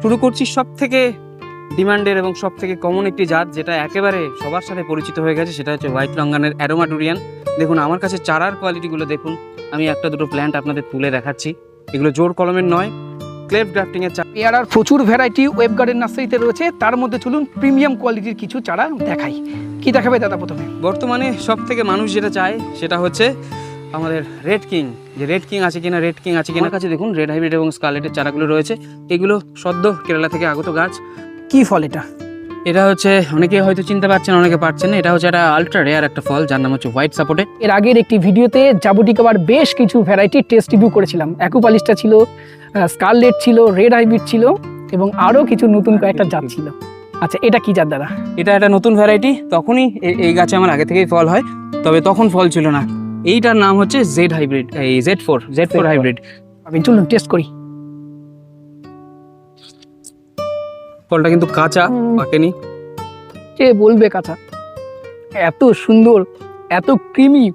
শুরু করছি সব থেকে ডিমান্ডের এবং সব থেকে কমন একটি জাত, যেটা একেবারে সবার সাথে পরিচিত হয়ে গেছে, সেটা হচ্ছে হোয়াইট লঙ্গানের অ্যারোমা ডুরিয়ান। দেখুন আমার কাছে চারার কোয়ালিটিগুলো দেখুন, আমি একটা দুটো প্ল্যান্ট আপনাদের তুলে দেখাচ্ছি। এগুলো জোর কলমের নয়, ক্লেভ গ্রাফটিং এর চারা। পেয়ারার প্রচুর ভ্যারাইটি ওয়েব গার্ডেন নার্সারিতে রয়েছে, তার মধ্যে চলুন প্রিমিয়াম কোয়ালিটির কিছু চারা দেখাই। কি দেখাবে দাদা প্রথমে? বর্তমানে সব থেকে মানুষ যেটা চায় সেটা হচ্ছে আমাদের রেড কিং। যে রেড কিং আছে কিনা, রেড কিং আছে কিনা। কাছে দেখুন রেড হাইব্রিড এবং স্কারলেটের চারাগুলো রয়েছে। এগুলো সদ্য কেরালা থেকে আগত গাছ। কি ফল এটা? এটা হচ্ছে অনেকে হয়তো চিনতে পারছেন, অনেকে পারছেন না। এটা হচ্ছে একটা আলট্রা রেয়ার একটা ফল, যার নাম হচ্ছে হোয়াইট সাপোর্টে। এর আগের একটি ভিডিওতে জাবুটিকাবার বেশ কিছু ভ্যারাইটি টেস্ট রিভিউ করেছিলাম। অ্যাকুপালিস্টা ছিল, স্কারলেট ছিল, রেড হাইব্রিড ছিল এবং আরও কিছু নতুন কয়েকটা জাত ছিল। আচ্ছা, এটা কি জাত দাদা? এটা একটা নতুন ভ্যারাইটি। তখনই এই গাছে আমার আগে থেকেই ফল হয়, তবে তখন ফল ছিল না। এইটার নাম হচ্ছে জেড হাইব্রিড, এই জেড ফোর হাইব্রিড। আমি চলুন টেস্ট করি। ফলটা কিন্তু কাঁচা, পাকেনি। কে বলবে কাঁচা? এত সুন্দর, এত ক্রিমি।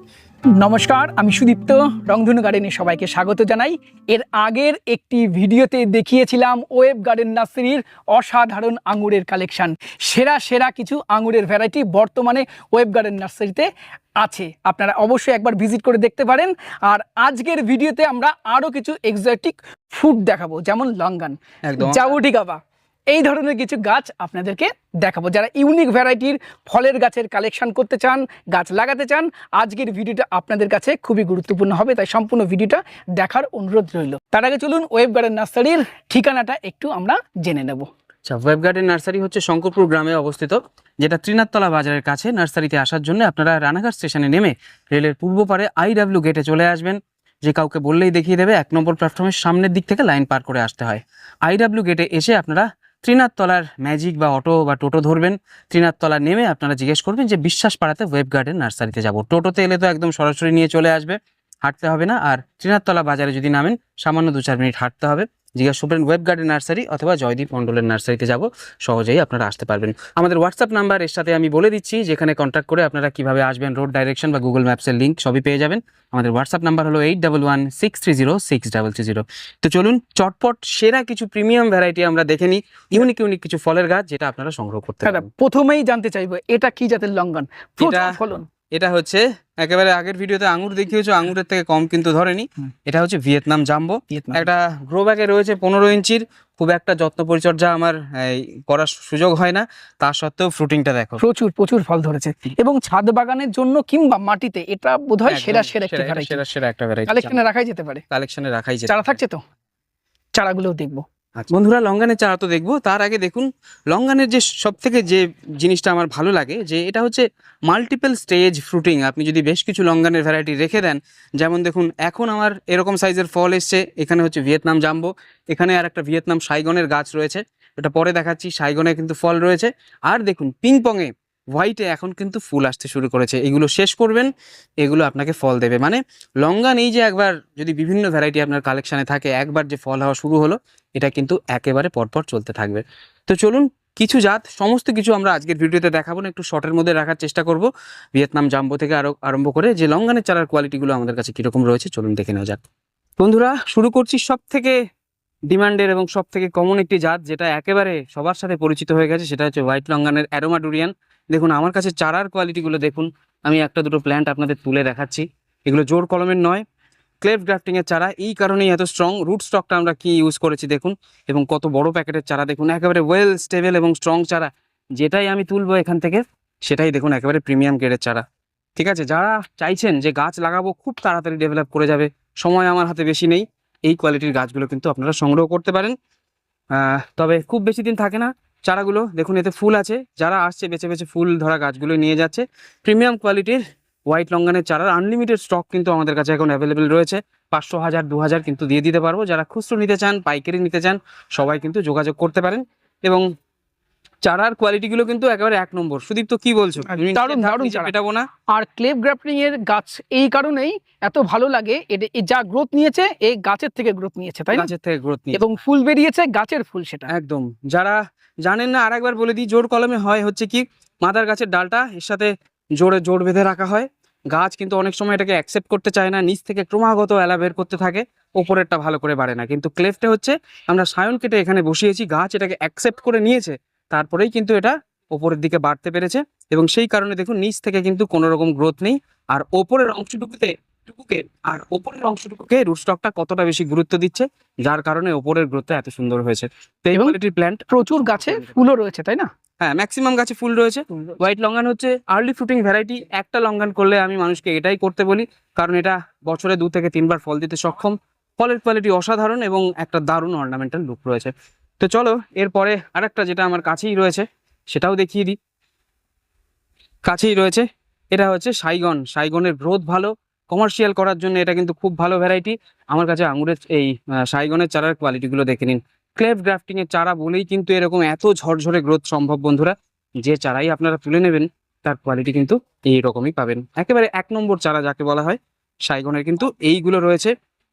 নমস্কার, আমি সুদীপ্ত, রংধনু গার্ডেনে সবাইকে স্বাগত জানাই। এর আগের একটি ভিডিওতে দেখিয়েছিলাম ওয়েব গার্ডেন নার্সারির অসাধারণ আঙুরের কালেকশন। সেরা সেরা কিছু আঙুরের ভ্যারাইটি বর্তমানে ওয়েব গার্ডেন নার্সারিতে আছে, আপনারা অবশ্যই একবার ভিজিট করে দেখতে পারেন। আর আজকের ভিডিওতে আমরা আরও কিছু এক্সোটিক ফ্রুট দেখাবো, যেমন লঙ্গান, জাবুটিকাবা, এই ধরনের কিছু গাছ আপনাদেরকে দেখাবো। যারা ইউনিক ভ্যারাইটির ফলের গাছের কালেকশন করতে চান, গাছ লাগাতে চান, আজকের ভিডিওটা আপনাদের কাছে খুবই গুরুত্বপূর্ণ হবে, তাই সম্পূর্ণ ভিডিওটা দেখার অনুরোধ রইল। তার আগে চলুন ওয়েব গার্ডেন নার্সারির ঠিকানাটা একটু আমরা জেনে নেব। আচ্ছা, ওয়েব গার্ডেন নার্সারি হচ্ছে শঙ্করপুর গ্রামে অবস্থিত, যেটা ত্রিনাথতলা বাজারের কাছে। নার্সারিতে আসার জন্য আপনারা রানাঘাট স্টেশনে নেমে রেলের পূর্ব পারে IW গেটে চলে আসবেন। যে কাউকে বললেই দেখিয়ে দেবে। 1 নম্বর প্ল্যাটফর্মের সামনের দিক থেকে লাইন পার করে আসতে হয়। IW গেটে এসে আপনারা ত্রিনাথতলার ম্যাজিক বা অটো বা টোটো ধরবেন। ত্রিনাথতলা নেমে আপনারা জিজ্ঞেস করবেন যে বিশ্বাস পাড়াতে ওয়েব গার্ডেন নার্সারিতে যাব। টোটোতে এলে তো একদম সরাসরি নিয়ে চলে আসবে, হাঁটতে হবে না। আর ত্রিনাথতলা বাজারে যদি নামেন, সামান্য 2-4 মিনিট হাঁটতে হবে। জিজ্ঞাসা করবেন ওয়েব গার্ডেন নার্সারি অথবা জয়দীপ মণ্ডলের নার্সারিতে যাব, সহজেই আপনারা আসতে পারবেন। আমাদের হোয়াটসঅ্যাপ নাম্বার এর সাথে আমি বলে দিচ্ছি, যেখানে কন্ট্যাক্ট করে আপনারা কিভাবে আসবেন, রোড ডাইরেকশন বা গুগল ম্যাপসের লিঙ্ক সবই পেয়ে যাবেন। আমাদের হোয়াটসঅ্যাপ নাম্বার হলো 8116306300। তো চলুন চটপট সেরা কিছু প্রিমিয়াম ভ্যারাইটি আমরা দেখে নিই, ইউনিক কিছু ফলের গাছ যেটা আপনারা সংগ্রহ করতে পারেন। প্রথমেই জানতে চাইবো, এটা কি জাতের লঙ্ঘন? ফলন এটা হচ্ছে একেবারে আগের ভিডিওতে আঙুর দেখিয়েছো, আঙুরের থেকে কম কিন্তু ধরেনি। এটা হচ্ছে ভিয়েতনাম জাম্বো। একটা গ্রো ব্যাগে রয়েছে 15 ইঞ্চির। খুব একটা যত্ন পরিচর্যা আমার করার সুযোগ হয় না, তা সত্ত্বেও ফ্রুটিংটা দেখো, প্রচুর ফল ধরেছে। এবং ছাদ বাগানের জন্য কিংবা মাটিতে এটা বোধহয় সেরা একটা ভ্যারাইটি। কালেকশনে রাখাই যেতে পারে। চারা থাকছে তো, চারাগুলোও দেখবো। বন্ধুরা, লঙ্গানের চারা তো দেখবো। তার আগে দেখুন লঙ্গানের যে সব থেকে যে জিনিসটা আমার ভালো লাগে, যে এটা হচ্ছে মাল্টিপল স্টেজ ফ্রুটিং। আপনি যদি বেশ কিছু লঙ্গানের ভ্যারাইটি রেখে দেন, যেমন দেখুন এখন আমার এরকম সাইজের ফল এসছে। এখানে হচ্ছে ভিয়েতনাম জাম্বো, এখানে আর একটা ভিয়েতনাম সাইগনের গাছ রয়েছে, এটা পরে দেখাচ্ছি। সাইগনে কিন্তু ফল রয়েছে। আর দেখুন পিংপংয়ে হোয়াইটে এখন কিন্তু ফুল আসতে শুরু করেছে। এগুলো শেষ করবেন, এগুলো আপনাকে ফল দেবে। মানে লঙ্গান এই যে একবার যদি বিভিন্ন ভ্যারাইটি আপনার কালেকশানে থাকে, একবার যে ফল হওয়া শুরু হলো, এটা কিন্তু একেবারে পরপর চলতে থাকবে। তো চলুন কিছু জাত, সমস্ত কিছু আমরা আজকের ভিডিওতে দেখাবো না, একটু শর্টের মধ্যে রাখার চেষ্টা করব। ভিয়েতনাম জাম্বো থেকে আরম্ভ করে যে লঙ্গানের চারার কোয়ালিটিগুলো আমাদের কাছে কীরকম রয়েছে, চলুন দেখে নেওয়া যাক। বন্ধুরা, শুরু করছি সব থেকে ডিমান্ডের এবং সব থেকে কমন একটি জাত, যেটা একেবারে সবার সাথে পরিচিত হয়ে গেছে, সেটা হচ্ছে হোয়াইট লঙ্গানের অ্যারোমা ডুরিয়ান। দেখুন আমার কাছে চারার কোয়ালিটিগুলো দেখুন, আমি একটা দুটো প্ল্যান্ট আপনাদের তুলে দেখাচ্ছি। এগুলো জোর কলমের নয়, ক্লেভ গ্রাফটিং এর চারা। এই কারণেই এত স্ট্রং। রুট স্টকটা আমরা কি ইউজ করেছি দেখুন, এবং কত বড় প্যাকেটের চারা দেখুন, একেবারে ওয়েল স্টেবল এবং স্ট্রং চারা। যেটাই আমি তুলবো এখান থেকে, সেটাই দেখুন একেবারে প্রিমিয়াম গ্রেডের চারা। ঠিক আছে, যারা চাইছেন যে গাছ লাগাবো খুব তাড়াতাড়ি ডেভেলপ করে যাবে, সময় আমার হাতে বেশি নেই, এই কোয়ালিটির গাছগুলো কিন্তু আপনারা সংগ্রহ করতে পারেন। তবে খুব বেশি দিন থাকে না চারাগুলো। দেখুন এতে ফুল আছে, যারা আসছে বেছে বেছে ফুল ধরা গাছগুলো নিয়ে যাচ্ছে। প্রিমিয়াম কোয়ালিটির হোয়াইট লঙ্গানের চারার আনলিমিটেড স্টক কিন্তু আমাদের কাছে এখন অ্যাভেলেবেল রয়েছে। 500, 1000, 2000 কিন্তু দিয়ে দিতে পারবো। যারা খুচরো নিতে চান, পাইকারি নিতে চান, সবাই কিন্তু যোগাযোগ করতে পারেন। এবং চারার কোয়ালিটিগুলো কিন্তু একেবারে 1 নম্বর। সুদীপ, তো কি বলছো? দারুণ চারা পেটাবো না। আর ক্লেভ গ্রাফটিং এর গাছ এই কারণেই এত ভালো লাগে, এটা যা গ্রোথ নিয়েছে, এই গাছের থেকে গ্রোথ নিয়েছে, তাই গাছের থেকে গ্রোথ নিয়েছে এবং ফুল বেরিয়েছে, গাছের ফুল সেটা একদম। যারা জানেন না, আরেকবার বলে দিই, জোর কলমে হয় হচ্ছে কি, মাদার গাছের ডালটা এর সাথে জোর বেঁধে রাখা হয়। গাছ কিন্তু অনেক সময় এটাকে অ্যাকসেপ্ট করতে চায় না, নিচ থেকে ক্রমাগত এলা বের করতে থাকে। ওপরেরটা ভালো করে বাড়ে না। কিন্তু ক্লেফটে হচ্ছে আমরা সায়ন কেটে এখানে বসিয়েছি, গাছ এটাকে অ্যাকসেপ্ট করে নিয়েছে, তারপরেই কিন্তু এটা ওপরের দিকে বাড়তে পেরেছে। এবং সেই কারণে দেখুন নিচ থেকে কিন্তু কোনো রকম গ্রোথ নেই। আর ওপরের অংশটুকুকে রুটস্টকটা কতটা বেশি গুরুত্ব দিচ্ছে, যার কারণে ওপরের গ্রোথটা এত সুন্দর হয়েছে। তো এই এবং কোয়ালিটির প্ল্যান্ট প্রচুর গাছে ফুলও রয়েছে, তাই না? হ্যাঁ, ম্যাক্সিমাম গাছে ফুল রয়েছে। হোয়াইট লঙ্গান হচ্ছে আর্লি ফ্রুটিং ভ্যারাইটি। একটা লঙ্গান করলে আমি মানুষকে এটাই করতে বলি, কারণ এটা বছরে 2 থেকে 3 বার ফল দিতে সক্ষম। ফলের কোয়ালিটি অসাধারণ এবং একটা দারুণ অর্নামেন্টাল লুক রয়েছে। তো চলো এরপরে আরেকটা যেটা আমার কাছেই রয়েছে সেটাও দেখিয়ে দিই। কাছেই রয়েছে, এটা হচ্ছে সাইগন। সাইগনের গ্রোথ ভালো, কমার্শিয়াল করার জন্য এটা কিন্তু খুব ভালো ভ্যারাইটি। আমার কাছে আঙুরের এই সাইগনের চারার কোয়ালিটিগুলো দেখে নিন। ক্লেভ গ্রাফটিং এর চারা বলেই কিন্তু এরকম এত ঝরঝরে গ্রোথ সম্ভব বন্ধুরা। যে চারাই আপনারা তুলে নেবেন তার কোয়ালিটি কিন্তু এইরকমই পাবেন, একেবারে 1 নম্বর চারা যাকে বলা হয় সাইগনের। কিন্তু এইগুলো রয়েছে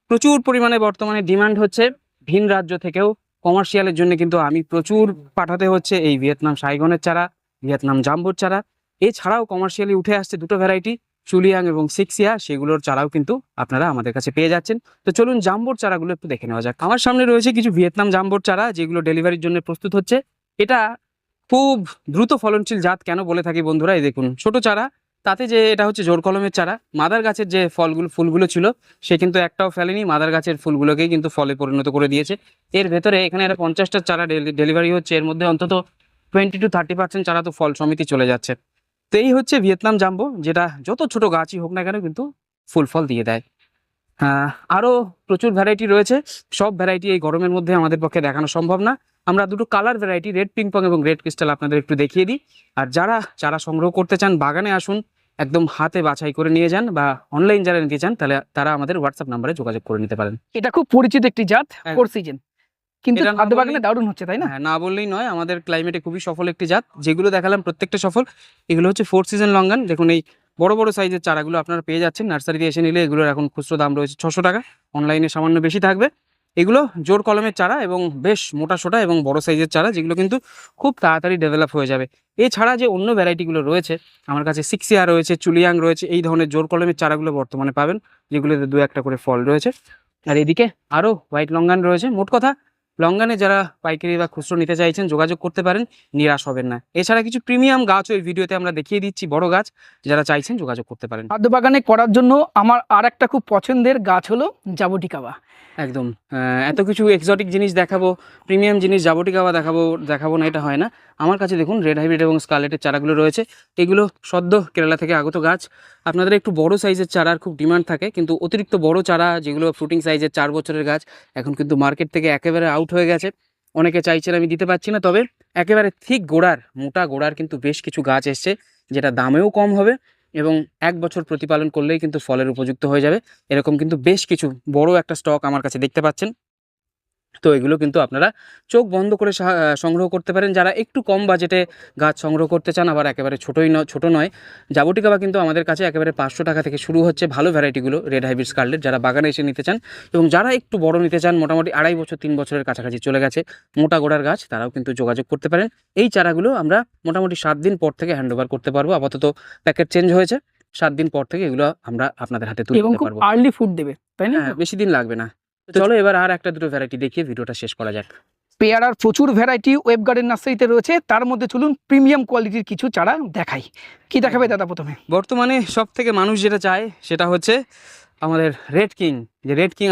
প্রচুর পরিমাণে, বর্তমানে ডিমান্ড হচ্ছে ভিন রাজ্য থেকেও। কমার্শিয়ালের জন্য কিন্তু আমি প্রচুর পাঠাতে হচ্ছে এই ভিয়েতনাম সাইগনের চারা, ভিয়েতনাম জাম্বোর চারা। এছাড়াও কমার্শিয়ালি উঠে আসছে 2টো ভ্যারাইটি, চুলিয়াং এবং সিক্সিয়া, সেগুলোর চারাও কিন্তু আপনারা আমাদের কাছে পেয়ে যাচ্ছেন। তো চলুন জাম্বোর চারাগুলো একটু দেখে নেওয়া যাক। আমার সামনে রয়েছে কিছু ভিয়েতনাম জাম্বোর চারা, যেগুলো ডেলিভারির জন্য প্রস্তুত হচ্ছে। এটা খুব দ্রুত ফলনশীল জাত কেন বলে থাকি বন্ধুরা, এই দেখুন ছোট চারা, তাতে যে এটা হচ্ছে জোর কলমের চারা। মাদার গাছের যে ফুলগুলো ছিল সে কিন্তু একটাও ফেলেনি, মাদার গাছের ফুলগুলোকেই কিন্তু ফলে পরিণত করে দিয়েছে। এর ভেতরে এখানে একটা 50টা চারা ডেলিভারি হচ্ছে, এর মধ্যে অন্তত 20 to 30% চারা তো ফল সমিতি চলে যাচ্ছে। তো এই হচ্ছে ভিয়েতনাম জাম্বো, যেটা যত ছোট গাছই হোক না কেন কিন্তু ফুল ফল দিয়ে দেয়। আরও প্রচুর ভ্যারাইটি রয়েছে, সব ভ্যারাইটি এই গরমের মধ্যে আমাদের পক্ষে দেখানো সম্ভব না। আমরা 2টো কালার ভ্যারাইটি, রেড পিংপং এবং রেড ক্রিস্টাল আপনাদের একটু দেখিয়ে দিই। আর যারা চারা সংগ্রহ করতে চান বাগানে আসুন, একদম হাতে বাছাই করে নিয়ে যান, বা অনলাইন যারা নিতে চান তাহলে তারা আমাদের হোয়াটসঅ্যাপ নাম্বারে যোগাযোগ করে নিতে পারেন। এটা খুব পরিচিত একটি জাত, হ্যাঁ। 4 সিজন, কিন্তু এটা না খাদ্য বাগানে বললেই- দারুণ হচ্ছে, তাই না? হ্যাঁ, না বললেই নয়, আমাদের ক্লাইমেটে খুবই সফল একটি জাত। যেগুলো দেখালাম প্রত্যেকটা সফল। এগুলো হচ্ছে 4 সিজন লঙ্গান। দেখুন এই বড় বড় সাইজের চারাগুলো আপনারা পেয়ে যাচ্ছেন নার্সারিতে এসে নিলে। এগুলোর এখন খুচরো দাম রয়েছে 600 টাকা, অনলাইনে সামান্য বেশি থাকবে। এগুলো জোর কলমের চারা এবং বেশ মোটা সোটা এবং বড় সাইজের চারা, যেগুলো কিন্তু খুব তাড়াতাড়ি ডেভেলপ হয়ে যাবে। এছাড়া যে অন্য ভ্যারাইটিগুলো রয়েছে, আমার কাছে সিক্সিয়া রয়েছে, চুলিয়াং রয়েছে, এই ধরনের জোর কলমের চারাগুলো বর্তমানে পাবেন, যেগুলোতে 2-1টা করে ফল রয়েছে। আর এদিকে আরও হোয়াইট লঙ্গান রয়েছে। মোট কথা লঙ্গানে যারা পাইকারি বা খুচরো নিতে চাইছেন যোগাযোগ করতে পারেন, নিরাশ হবেন না। এছাড়া কিছু প্রিমিয়াম গাছ ওই ভিডিওতে আমরা দেখিয়ে দিচ্ছি, বড় গাছ, যারা চাইছেন যোগাযোগ করতে পারেন। খাদ্য বাগানে করার জন্য আমার আর একটা খুব পছন্দের গাছ হলো জাবটিকাবা। একদম এত কিছু এক্সোটিক জিনিস দেখাবো, প্রিমিয়াম জিনিস জাবটিকাবা দেখাবো না, এটা হয় না। আমার কাছে দেখুন রেড হাইব্রিড এবং স্কারলেটের চারাগুলো রয়েছে। এগুলো সদ্য কেরালা থেকে আগত গাছ। আপনাদের একটু বড় সাইজের চারার খুব ডিমান্ড থাকে, কিন্তু অতিরিক্ত বড় চারা যেগুলো ফ্রুটিং সাইজের 4 বছরের গাছ এখন কিন্তু মার্কেট থেকে একেবারে আউট হয়ে গেছে। অনেকে চাইছেন, আমি দিতে পারছি না। তবে একেবারে ঠিক গোড়ার, মোটা গোড়ার কিন্তু বেশ কিছু গাছ এসছে, যেটা দামেও কম হবে এবং 1 বছর প্রতিপালন করলেই কিন্তু ফলের উপযুক্ত হয়ে যাবে। এরকম কিন্তু বেশ কিছু বড় একটা স্টক আমার কাছে দেখতে পাচ্ছেন। তো এগুলো কিন্তু আপনারা চোখ বন্ধ করে সংগ্রহ করতে পারেন, যারা একটু কম বাজেটে গাছ সংগ্রহ করতে চান, আবার একেবারে ছোট নয়। জাবটিকাবা কিন্তু আমাদের কাছে একেবারে 500 টাকা থেকে শুরু হচ্ছে ভালো ভ্যারাইটিগুলো, রেড হাইব্রিড স্কারলেট, যারা বাগানে এসে নিতে চান। এবং যারা একটু বড় নিতে চান, মোটামুটি 2.5 বছর 3 বছরের কাছাকাছি চলে গেছে, মোটা গোড়ার গাছ, তারাও কিন্তু যোগাযোগ করতে পারেন। এই চারাগুলো আমরা মোটামুটি 7 দিন পর থেকে হ্যান্ডওভার করতে পারবো। আপাতত প্যাকেট চেঞ্জ হয়েছে, 7 দিন পর থেকে এগুলো আমরা আপনাদের হাতে তুলে এবং দিতে খুব পারবো। আর্লি ফুড দেবে, তাই না? হ্যাঁ, বেশি দিন লাগবে না। তো চলো এবার আর 1-2 ভ্যারাইটি দেখিয়ে ভিডিওটা শেষ করা যাক। পেয়ারার প্রচুর ভ্যারাইটি ওয়েব গার্ডেন নার্সারিতে রয়েছে, তার মধ্যে চলুন প্রিমিয়াম কোয়ালিটির কিছু চারা দেখাই। কি দেখাবে দাদা প্রথমে? বর্তমানে সব থেকে মানুষ যেটা চায় সেটা হচ্ছে আমাদের রেড কিং। যে রেড কিং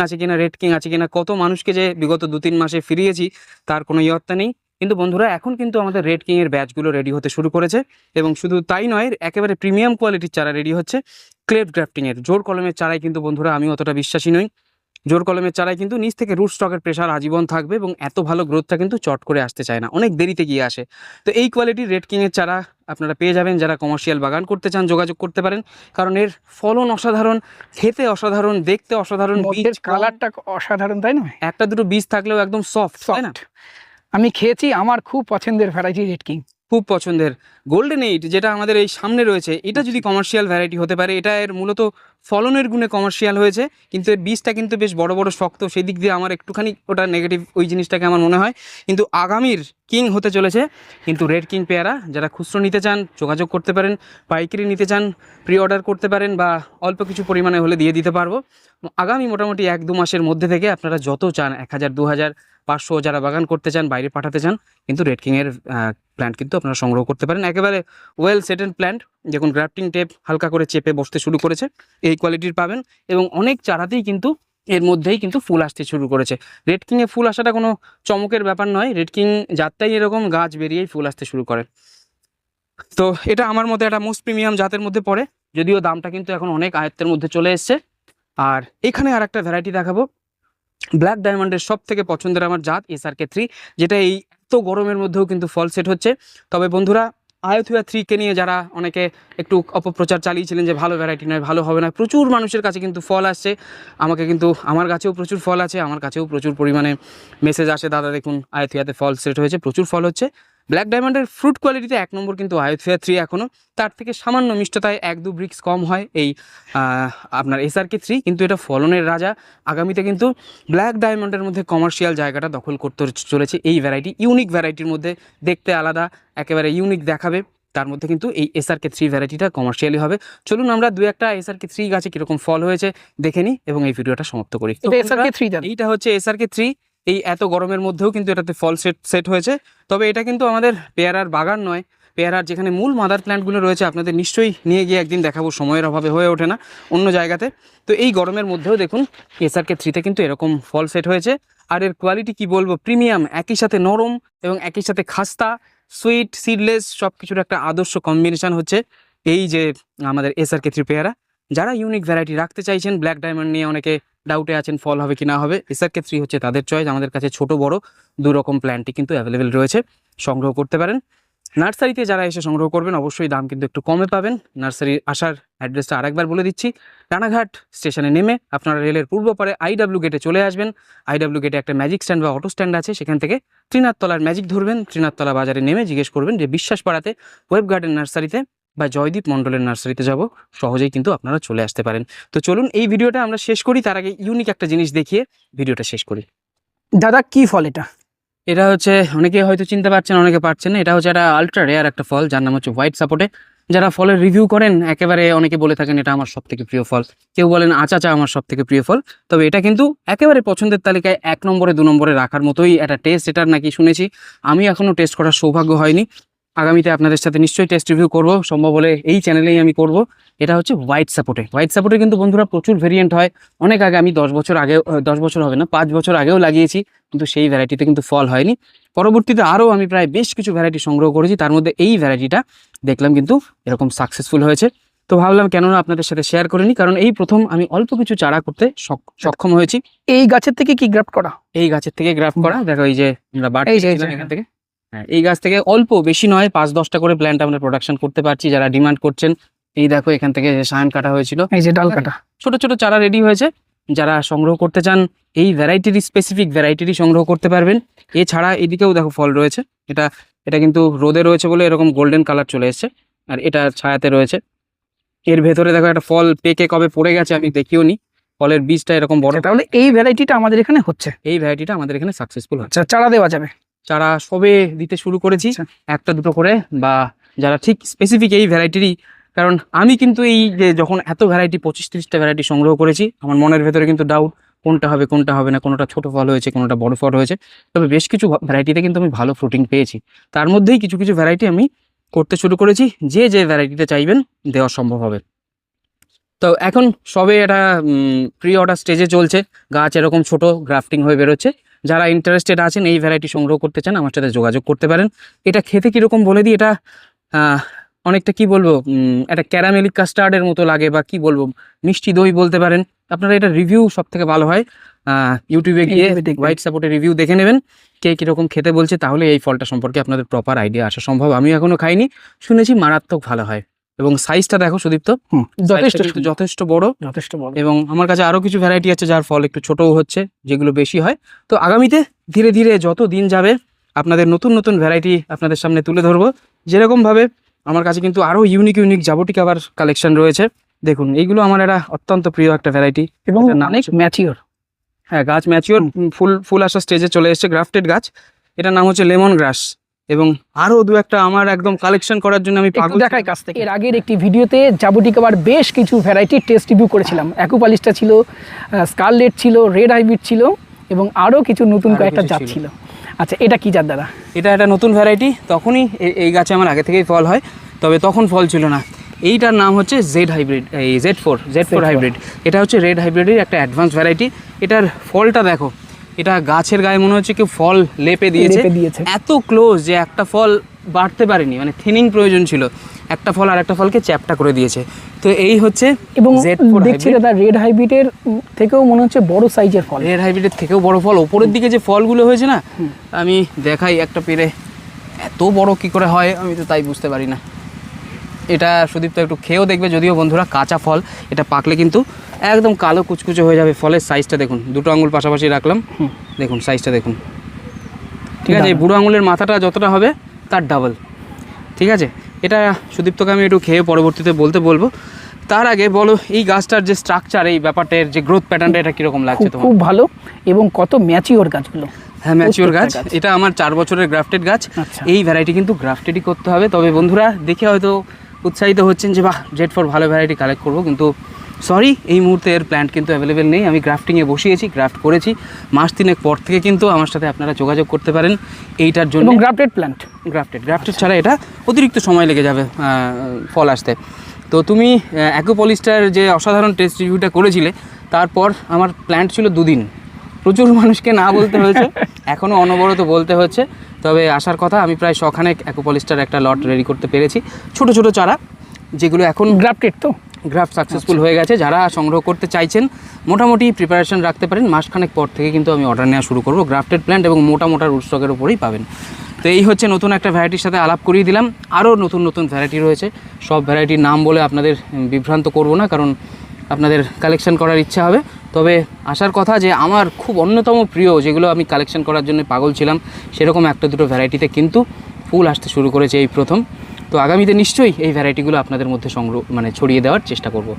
আছে কিনা, কত মানুষকে যে বিগত 2-3 মাসে ফিরিয়েছি তার কোনো ইয়ত্তা নেই। কিন্তু বন্ধুরা এখন কিন্তু আমাদের রেড কিং এর ব্যাচগুলো রেডি হতে শুরু করেছে, এবং শুধু তাই নয়, একেবারে প্রিমিয়াম কোয়ালিটির চারা রেডি হচ্ছে। ক্লেভ গ্রাফটিং এর জোর কলমের চারাই কিন্তু বন্ধুরা আমি অতটা বিশ্বাসী নই। জোর কলমের চারায় কিন্তু নিচ থেকে রুট স্টকের প্রেশার আজীবন থাকবে এবং এত ভালো গ্রোথটা কিন্তু চট করে আসতে চায় না, অনেক দেরিতে গিয়ে আসে। তো এই কোয়ালিটির রেড কিংয়ের চারা আপনারা পেয়ে যাবেন। যারা কমার্শিয়াল বাগান করতে চান যোগাযোগ করতে পারেন, কারণ এর ফলন অসাধারণ, খেতে অসাধারণ, দেখতে অসাধারণ, বীজ কালারটা অসাধারণ, তাই না? 1-2 বীজ থাকলেও একদম সফট, তাই না? আমি খেয়েছি, আমার খুব পছন্দের ভ্যারাইটি রেড কিং। খুব পছন্দের গোল্ডেন এইট, যেটা আমাদের এই সামনে রয়েছে, এটা যদি কমার্শিয়াল ভ্যারাইটি হতে পারে, এটা এর মূলত ফলনের গুণে কমার্শিয়াল হয়েছে, কিন্তু এর বীজটা কিন্তু বেশ বড় বড় শক্ত, সেই দিক দিয়ে আমার একটুখানি ওটা নেগেটিভ ওই জিনিসটাকে আমার মনে হয়। কিন্তু আগামীর কিং হতে চলেছে কিন্তু রেড কিং পেয়ারা। যারা খুচরো নিতে চান যোগাযোগ করতে পারেন, পাইকারি নিতে চান প্রি অর্ডার করতে পারেন, বা অল্প কিছু পরিমাণে হলে দিয়ে দিতে পারবো। আগামী মোটামুটি 1-2 মাসের মধ্যে থেকে আপনারা যত চান 1000, 2000, 500 যারা বাগান করতে চান, বাইরে পাঠাতে চান, কিন্তু রেড কিংয়ের প্ল্যান্ট কিন্তু আপনারা সংগ্রহ করতে পারেন। একেবারে ওয়েল সেটেল প্ল্যান্ট, যখন গ্রাফটিং টেপ হালকা করে চেপে বসতে শুরু করেছে এই কোয়ালিটির পাবেন। এবং অনেক চারাতেই কিন্তু এর মধ্যেই কিন্তু ফুল আসতে শুরু করেছে। রেড কিংয়ে ফুল আসাটা কোনো চমকের ব্যাপার নয়, রেড কিং জাতটাই এরকম, গাছ বেরিয়েই ফুল আসতে শুরু করে। তো এটা আমার মধ্যে একটা মোস্ট প্রিমিয়াম জাতের মধ্যে পড়ে, যদিও দামটা কিন্তু এখন অনেক আয়ত্তের মধ্যে চলে এসছে। আর এখানে আর একটা ভ্যারাইটি দেখাবো, ব্ল্যাক ডায়মন্ডের সব থেকে পছন্দের আমার জাত SRK3, যেটা এই এত গরমের মধ্যেও কিন্তু ফল সেট হচ্ছে। তবে বন্ধুরা, আয়ুথিয়া 3 নিয়ে যারা অনেকে একটু অপপ্রচার চালিয়েছিলেন যে ভালো ভ্যারাইটি নয়, ভালো হবে না, প্রচুর মানুষের কাছে কিন্তু ফল আসছে, আমাকে কিন্তু আমার কাছেও প্রচুর ফল আছে, আমার কাছেও প্রচুর পরিমাণে মেসেজ আসে, দাদা দেখুন আয়ুথিয়াতে ফল সেট হয়েছে, প্রচুর ফল হচ্ছে। ব্ল্যাক ডায়মন্ডের ফ্রুট কোয়ালিটিতে 1 নম্বর কিন্তু আয়ুথিয়া 3 এখনও, তার থেকে সামান্য মিষ্টতায় 1-2 ব্রিক্স কম হয় এই আপনার SRK3, কিন্তু এটা ফলনের রাজা। আগামীতে কিন্তু ব্ল্যাক ডায়মন্ডের মধ্যে কমার্শিয়াল জায়গাটা দখল করতে চলেছে এই ভ্যারাইটি, ইউনিক ভ্যারাইটির মধ্যে, দেখতে আলাদা, একেবারে ইউনিক দেখাবে, তার মধ্যে কিন্তু এই SRK3 ভ্যারাইটিটা কমার্শিয়ালি হবে। চলুন আমরা 2-1টা SRK3 গাছে কীরকম ফল হয়েছে দেখে নিই এবং এই ভিডিওটা সমাপ্ত করি। এটা SRK3 জাত। এইটা হচ্ছে SRK3, এই এত গরমের মধ্যেও কিন্তু এটাতে ফল সেট হয়েছে। তবে এটা কিন্তু আমাদের পেয়ারার বাগান নয়, পেয়ারার যেখানে মূল মাদার প্ল্যান্টগুলো রয়েছে আপনাদের নিশ্চয়ই নিয়ে গিয়ে একদিন দেখাবো, সময়ের অভাবে হয়ে ওঠে না অন্য জায়গাতে। তো এই গরমের মধ্যেও দেখুন SRK3-তে কিন্তু এরকম ফল সেট হয়েছে। আর এর কোয়ালিটি কি বলবো, প্রিমিয়াম, একই সাথে নরম এবং একই সাথে খাস্তা, সুইট, সিডলেস, সব কিছুর একটা আদর্শ কম্বিনেশন হচ্ছে এই যে আমাদের SRK3 পেয়ারা। যারা ইউনিক ভ্যারাইটি রাখতে চাইছেন, ব্ল্যাক ডায়মন্ড নিয়ে অনেকে ডাউটে আছেন ফল হবে কি না হবে, SRK3 হচ্ছে তাদের চয়েস। আমাদের কাছে ছোট বড় দু রকম প্ল্যান্টই কিন্তু অ্যাভেলেবেল রয়েছে, সংগ্রহ করতে পারেন। নার্সারিতে যারা এসে সংগ্রহ করবেন অবশ্যই দাম কিন্তু একটু কমে পাবেন। নার্সারি আসার অ্যাড্রেসটা আরেকবার বলে দিচ্ছি, রানাঘাট স্টেশনে নেমে আপনারা রেলের পূর্ব পারে IW গেটে চলে আসবেন। IW গেটে একটা ম্যাজিক স্ট্যান্ড বা অটো স্ট্যান্ড আছে, সেখান থেকে ত্রিনাথতলার ম্যাজিক ধরবেন, ত্রিনাথতলা বাজারে নেমে জিজ্ঞেস করবেন যে বিশ্বাস পাড়াতে ওয়েব গার্ডেন নার্সারিতে বা জয়দীপ মণ্ডলের নার্সারিতে যাব, সহজেই কিন্তু আপনারা চলে আসতে পারেন। তো চলুন এই ভিডিওটা আমরা শেষ করি, তার আগে ইউনিক একটা জিনিস দেখিয়ে ভিডিওটা শেষ করি। দাদা কি ফল এটা? এটা হচ্ছে, অনেকে হয়তো চিনতে পারছেন, অনেকে পারছেন না, এটা হচ্ছে একটা আলট্রা রেয়ার একটা ফল, যার নাম হচ্ছে হোয়াইট সাপোর্টে। যারা ফলের রিভিউ করেন একেবারে অনেকে বলে থাকেন এটা আমার সব থেকে প্রিয় ফল, কেউ বলেন আচাচা আমার সব থেকে প্রিয় ফল। তবে এটা কিন্তু একেবারে পছন্দের তালিকায় 1 নম্বরে 2 নম্বরে রাখার মতোই একটা টেস্ট এটার নাকি শুনেছি, আমি এখনও টেস্ট করার সৌভাগ্য হয়নি। আগামীতে আপনাদের সাথে নিশ্চয়ই টেস্ট রিভিউ করব, সম্ভব হলে এই চ্যানেলেই আমি করব। এটা হচ্ছে হোয়াইট সাপোর্টে। হোয়াইট সাপোর্টে কিন্তু বন্ধুরা প্রচুর ভেরিয়েন্ট হয়, অনেক আগে, আমি 10 বছর আগেও, 10 বছর হবে না, 5 বছর আগেও লাগিয়েছি, কিন্তু সেই ভ্যারাইটিতে কিন্তু ফল হয়নি। পরবর্তীতে আরও আমি প্রায় বেশ কিছু ভ্যারাইটি সংগ্রহ করেছি, তার মধ্যে এই ভ্যারাইটিটা দেখলাম কিন্তু এরকম সাকসেসফুল হয়েছে। তো ভাবলাম কেননা আপনাদের সাথে শেয়ার করে নিই, কারণ এই প্রথম আমি অল্প কিছু চারা করতে সক্ষম হয়েছি। এই গাছের থেকে কি গ্রাফট করা? এই গাছের থেকে গ্রাফট করা, দেখো এই যে আমরা বাড়ি এই যে, এখান থেকে, হ্যাঁ এই গাছ থেকে অল্প, বেশি নয়, 5-10টা করে প্ল্যান্ট আমরা প্রোডাকশন করতে পারছি। যারা ডিমান্ড করছেন, এই দেখো এখান থেকে যে সায়ন কাটা হয়েছিল, এই যে ডাল কাটা, ছোট ছোট চারা রেডি হয়েছে। যারা সংগ্রহ করতে চান এই ভ্যারাইটির, স্পেসিফিক ভ্যারাইটিরই সংগ্রহ করতে পারবেন। এছাড়া এদিকেও দেখো ফল রয়েছে, এটা কিন্তু রোদে রয়েছে বলে এরকম গোল্ডেন কালার চলে এসছে, আর এটা ছায়াতে রয়েছে। এর ভেতরে দেখো একটা ফল পেকে কবে পড়ে গেছে আমি দেখিও নি, ফলের বীজটা এরকম বড়। তাহলে এই ভ্যারাইটিটা আমাদের এখানে হচ্ছে, এই ভ্যারাইটিটা আমাদের এখানে সাকসেসফুল হচ্ছে। আচ্ছা, চারা দেওয়া যাবে? চারা সবে দিতে শুরু করেছি, আচ্ছা। 1-2 করে, বা যারা ঠিক স্পেসিফিক এই ভ্যারাইটিরই, কারণ আমি কিন্তু এই যে যখন এত ভ্যারাইটি 25-30টা ভ্যারাইটি সংগ্রহ করেছি, আমার মনের ভেতরে কিন্তু ডাউট কোনটা হবে কোনটা হবে না, কোনোটা ছোট ফল হয়েছে কোনোটা বড় ফল হয়েছে। তবে বেশ কিছু ভ্যারাইটিতে কিন্তু আমি ভালো ফ্রুটিং পেয়েছি, তার মধ্যেই কিছু কিছু ভ্যারাইটি আমি করতে শুরু করেছি, যে ভ্যারাইটিতে চাইবেন দেওয়া সম্ভব হবে। তো এখন সবে এটা প্রি অর্ডার স্টেজে চলছে, গাছ এরকম ছোট গ্রাফটিং হয়ে বেরোচ্ছে। যারা ইন্টারেস্টেড আছেন এই ভ্যারাইটি সংগ্রহ করতে চান, আমার সাথে যোগাযোগ করতে পারেন। এটা খেতে কীরকম বলে দিই, এটা অনেকটা কি বলবো, একটা ক্যারামেলিক কাস্টার্ডের মতো লাগে, বা কি বলবো, মিষ্টি দই বলতে পারেন। আপনারা এটা রিভিউ সব থেকে ভালো হয় ইউটিউবে গিয়ে হোয়াইট সাপোর্টের রিভিউ দেখে নেবেন, কে কীরকম খেতে বলছে, তাহলে এই ফলটা সম্পর্কে আপনাদের প্রপার আইডিয়া আসা সম্ভব। আমি এখনও খাইনি, শুনেছি মারাত্মক ভালো হয়। এবং সাইজটা দেখো সুদীপ্ত, যথেষ্ট বড়, এবং আমার কাছে আরো কিছু ভ্যারাইটি আছে যার ফল একটু ছোটও হচ্ছে, যেগুলো বেশি হয়। তো আগামীতে ধীরে ধীরে যত দিন যাবে আপনাদের নতুন নতুন ভ্যারাইটি আপনাদের সামনে তুলে ধরবো। যেরকমভাবে আমার কাছে কিন্তু আরও ইউনিক জাবুটিকাবার কালেকশন রয়েছে। দেখুন এইগুলো আমার একটা অত্যন্ত প্রিয় একটা ভ্যারাইটি এবং অনেক ম্যাচিওর। হ্যাঁ, গাছ ম্যাচিওর, ফুল আসার স্টেজে চলে এসেছে, গ্রাফটেড গাছ। এটার নাম হচ্ছে লেমন গ্রাস। এবং আরও দু একটা আমার একদম কালেকশন করার জন্য আমি পাগল দেখাই কাছ থেকে। এর আগের একটি ভিডিওতে জাবুটিকাবার বেশ কিছু ভ্যারাইটি টেস্ট রিভিউ করেছিলাম। অ্যাকুপালিস্টা ছিল, স্কারলেট ছিল, রেড হাইব্রিড ছিল এবং আরও কিছু নতুন কয়েকটা জাত ছিল। আচ্ছা, এটা কি জাত দাদা? এটা একটা নতুন ভ্যারাইটি। তখনই এই গাছে আমার আগে থেকেই ফল হয়, তবে তখন ফল ছিল না। এইটার নাম হচ্ছে জেড হাইব্রিড, এই জেড4 হাইব্রিড। এটা হচ্ছে রেড হাইব্রিডের একটা অ্যাডভান্স ভ্যারাইটি। এটার ফলটা দেখো, এটা গাছের গায়ে মনে হচ্ছে কেউ ফল লেপে দিয়েছে। এত ক্লোজ যে একটা ফল বাড়তে পারেনি, মানে থিনিং প্রয়োজন ছিল। একটা ফল আর একটা ফলকে চ্যাপটা করে দিয়েছে। তো এই হচ্ছে এবং জেড4 দেখছি দাদা রেড হাইব্রিডের থেকেও মনে হচ্ছে বড় সাইজের ফল। রেড হাইব্রিডের থেকেও বড় ফল ওপরের দিকে যে ফলগুলো হয়েছে না, আমি দেখাই একটা পেরে, এত বড় কি করে হয় আমি তো তাই বুঝতে পারি না। এটা সুদীপ্ত একটু খেয়েও দেখবে, যদিও বন্ধুরা কাঁচা ফল, এটা পাকলে কিন্তু একদম কালো কুচকুচে হয়ে যাবে। ফলের সাইজটা দেখুন, দুটো আঙুল পাশাপাশি রাখলাম, দেখুন সাইজটা দেখুন, ঠিক আছে? এই বুড়ো আঙুলের মাথাটা যতটা হবে তার ডাবল, ঠিক আছে? এটা সুদীপ্তকে আমি একটু খেয়ে পরবর্তীতে বলবো। তার আগে বলো, এই গাছটার যে স্ট্রাকচার, এই ব্যাপারটার যে গ্রোথ প্যাটার্নটা, এটা কীরকম লাগছে তোমার? খুব ভালো এবং কত ম্যাচিওর গাছগুলো। হ্যাঁ, ম্যাচিওর গাছ। এটা আমার 4 বছরের গ্রাফটেড গাছ। এই ভ্যারাইটি কিন্তু গ্রাফটেডই করতে হবে। তবে বন্ধুরা দেখে হয়তো উৎসাহিত হচ্ছেন যে বাহ, জেড4 ভালো ভ্যারাইটি কালেক্ট করবো, কিন্তু সরি, এই মুহূর্তে এর প্ল্যান্ট কিন্তু অ্যাভেলেবেল নেই। আমি গ্রাফটিংয়ে বসিয়েছি, গ্রাফট করেছি। মাস 3 পর থেকে কিন্তু আমার সাথে আপনারা যোগাযোগ করতে পারেন এইটার জন্য। গ্রাফটেড প্ল্যান্ট, গ্রাফটেড ছাড়া এটা অতিরিক্ত সময় লেগে যাবে ফল আসতে। তো তুমি অ্যাকুপলিস্টার যে অসাধারণ টেস্ট রিভিউটা করেছিলে, তারপর আমার প্ল্যান্ট ছিল 2 দিন। প্রচুর মানুষকে না বলতে হয়েছে, এখনও অনবরত বলতে হচ্ছে। তবে আসার কথা, আমি প্রায় 100খানেক অ্যাকুপলিস্টার একটা লট রেডি করতে পেরেছি। ছোট ছোট চারা, যেগুলো এখন গ্রাফটেড, তো গ্রাফট সাকসেসফুল হয়ে গেছে। যারা সংগ্রহ করতে চাইছেন মোটামুটি প্রিপারেশন রাখতে পারেন। মাসখানেক পর থেকে কিন্তু আমি অর্ডার নেওয়া শুরু করবো। গ্রাফটেড প্ল্যান্ট এবং মোটা রুট স্টকের উপরেই পাবেন। তো এই হচ্ছে নতুন একটা ভ্যারাইটির সাথে আলাপ করিয়ে দিলাম। আরও নতুন ভ্যারাইটি রয়েছে। সব ভ্যারাইটির নাম বলে আপনাদের বিভ্রান্ত করব না, কারণ আপনাদের কালেকশন করার ইচ্ছা হবে। তবে আসার কথা যে আমার খুব অন্যতম প্রিয়, যেগুলো আমি কালেকশন করার জন্য পাগল ছিলাম, সেরকম একটা দুটো ভ্যারাইটিতে কিন্তু ফুল আসতে শুরু করেছে এই প্রথম। তো আগামীতে নিশ্চয়ই এই ভ্যারাইটিগুলো আপনাদের মধ্যে ছড়িয়ে দেওয়ার চেষ্টা করব।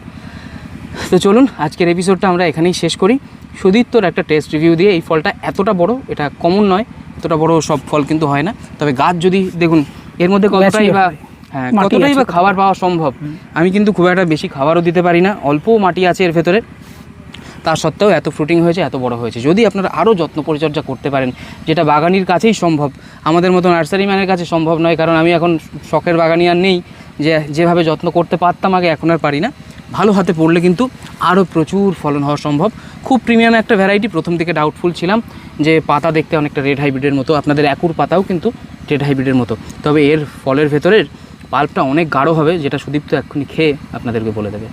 তো চলুন, আজকের এপিসোডটা আমরা এখানেই শেষ করি। সুদীপ্তর একটা টেস্ট রিভিউ দিয়ে, এই ফলটা এতটা বড়, এটা কমন নয়, এতটা বড় সব ফল কিন্তু হয় না। তবে গাছ যদি দেখুন এর মধ্যে কতটাই বা খাবার পাওয়া সম্ভব। আমি কিন্তু খুব একটা বেশি খাবারও দিতে পারি না, অল্প মাটি আছে এর ভেতরে, তা সত্ত্বেও এত ফ্রুটিং হয়েছে, এত বড় হয়েছে। যদি আপনারা আরও যত্ন পরিচর্যা করতে পারেন, যেটা বাগানির কাছেই সম্ভব, আমাদের মতো নার্সারি ম্যানের কাছে সম্ভব নয়, কারণ আমি এখন শখের বাগানি আর নেই, যেভাবে যত্ন করতে পারতাম আগে, এখন আর পারি না। ভালো হাতে পড়লে কিন্তু আরও প্রচুর ফলন হওয়া সম্ভব। খুব প্রিমিয়াম একটা ভ্যারাইটি। প্রথম থেকে ডাউটফুল ছিলাম যে পাতা দেখতে অনেকটা রেড হাইব্রিডের মতো, আপনাদের অ্যাকুর পাতাও কিন্তু রেড হাইব্রিডের মতো, তবে এর ফলের ভেতরের পাল্পটা অনেক গাঢ় হবে, যেটা সুদীপ্ত এক্ষুনি খেয়ে আপনাদেরকে বলে দেবে।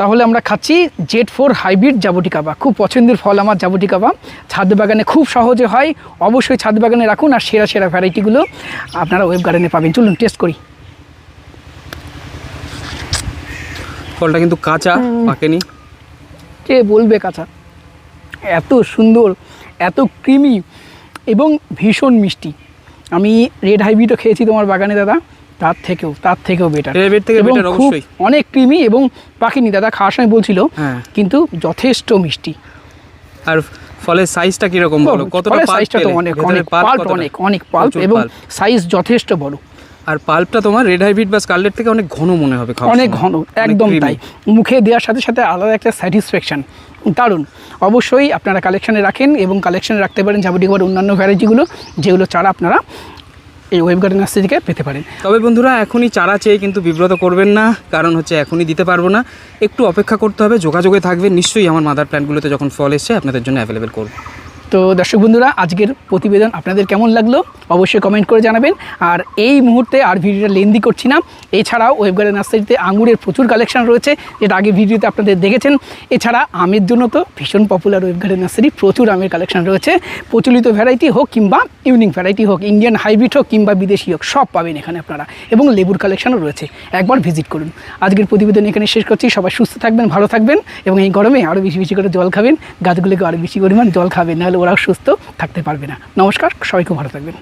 তাহলে আমরা খাচ্ছি জেড4 হাইব্রিড জাবুটিকাবা। খুব পছন্দের ফল আমার জাবুটিকাবা। ছাদ বাগানে খুব সহজে হয়, অবশ্যই ছাদ বাগানে রাখুন। আর সেরা ভ্যারাইটিগুলো আপনারা ওয়েব গার্ডেনে পাবেন। চলুন টেস্ট করি। ফলটা কিন্তু কাঁচা, পাকেনি। কে বলবে কাঁচা? এত সুন্দর, এত ক্রিমি এবং ভীষণ মিষ্টি। আমি রেড হাইব্রিডও খেয়েছি তোমার বাগানে দাদা, তার থেকেও বেটার। অনেক ক্রিমি এবং পাকেনি দাদা, খাওয়ার সময় বলছিল, কিন্তু যথেষ্ট মিষ্টি। আর ফলের সাইজটা কিরকম বলো? কতটা সাইজটা তো অনেক পাল্প এবং সাইজ যথেষ্ট বড়। আর পাল্পটা তোমার রেড হাইব্রিড বা স্কারলেট থেকে অনেক ঘন মনে হবে, অনেক ঘন, একদম তাই। মুখে দেওয়ার সাথে সাথে আলাদা একটা স্যাটিসফ্যাকশন, দারুণ। অবশ্যই আপনারা কালেকশানে রাখেন এবং কালেকশানে রাখতে পারেন জাবুটিকাবার অন্যান্য ভ্যারাইটিগুলো, যেগুলো চারা আপনারা এই ওয়েব গার্ডেন নার্সারি থেকে পেতে পারেন। তবে বন্ধুরা, এখনই চারা চেয়ে কিন্তু বিব্রত করবেন না, কারণ হচ্ছে এখনই দিতে পারবো না, একটু অপেক্ষা করতে হবে। যোগাযোগে থাকবে, নিশ্চয়ই আমার মাদার প্ল্যান্টগুলোতে যখন ফল এসছে আপনাদের জন্য অ্যাভেলেবেল করবো। তো দর্শক বন্ধুরা, আজকের প্রতিবেদন আপনাদের কেমন লাগলো অবশ্যই কমেন্ট করে জানাবেন। আর এই মুহূর্তে আর ভিডিওটা লেন্দি করছি না। এছাড়াও ওয়েব গার্ডেন নার্সারিতে আঙুরের প্রচুর কালেকশন রয়েছে, যেটা আগে ভিডিওতে আপনাদের দেখেছেন। এছাড়া আমের জন্য তো ভীষণ পপুলার ওয়েব গার্ডেন নার্সারি, প্রচুর আমের কালেকশন রয়েছে। প্রচলিত ভ্যারাইটি হোক কিংবা ইউনিক ভ্যারাইটি হোক, ইন্ডিয়ান হাইব্রিড হোক কিংবা বিদেশি হোক, সব পাবেন এখানে আপনারা। এবং লেবুর কালেকশনও রয়েছে, একবার ভিজিট করুন। আজকের প্রতিবেদন এখানে শেষ করছি। সবাই সুস্থ থাকবেন, ভালো থাকবেন এবং এই গরমে আরও বেশি করে জল খাবেন। গাছগুলোকে আরও বেশি পরিমাণ জল খাবেন, নাহলে ওরাও সুস্থ থাকতে পারবে না। নমস্কার, সবাই খুব ভালো থাকবেন।